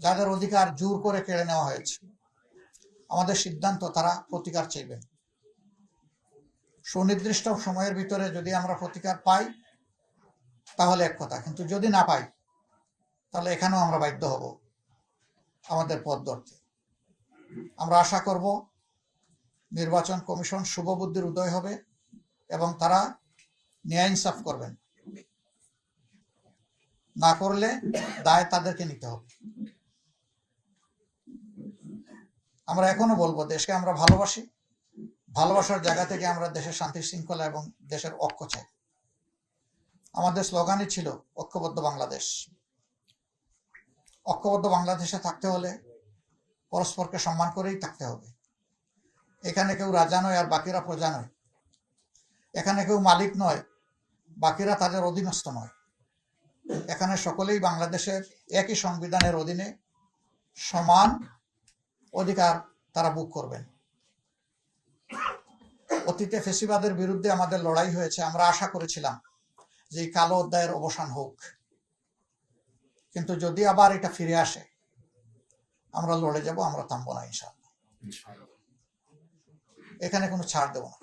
যাদের অধিকার জোর করে কেড়ে নেওয়া হয়েছে, আমাদের সিদ্ধান্ত তারা প্রতিকার চাইবেন। সুনির্দিষ্ট সময়ের ভিতরে যদি আমরা প্রতিকার পাই তাহলে এক কথা, কিন্তু যদি না পাই তাহলে এখানেও আমরা বাধ্য হব আমাদের পথ ধরতে। আমরা আশা করব নির্বাচন কমিশন শুভবুদ্ধির উদয় হবে এবং তারা ন্যায় ইনসাফ করবেন। না করলে দায় তাদেরকে নিতে হবে। আমরা এখনো বলবো, দেশকে আমরা ভালোবাসি, ভালোবাসার জায়গা থেকে আমরা দেশের শান্তি শৃঙ্খলা এবং দেশের ঐক্য চাই। আমাদের স্লোগানই ছিল ঐক্যবদ্ধ বাংলাদেশ। ঐক্যবদ্ধ বাংলাদেশে থাকতে হলে পরস্পরকে সম্মান করেই থাকতে হবে। এখানে কেউ রাজা নয় আর বাকিরা প্রজা নয়। এখানে কেউ মালিক নয়, বাকিরা তাদের অধীনস্থ নয়। এখানে সকলেই বাংলাদেশের একই সংবিধানের অধীনে সমান অধিকার তারা ভোগ করবেন। অতীতে ফেসিবাদের বিরুদ্ধে আমাদের লড়াই হয়েছে। আমরা আশা করেছিলাম যে এই কালো অধ্যায়ের অবসান হোক, কিন্তু যদি আবার এটা ফিরে আসে আমরা লড়ে যাব, আমরা থামবো না ইনশাআল্লাহ। এখানে কোনো ছাড় দেব না।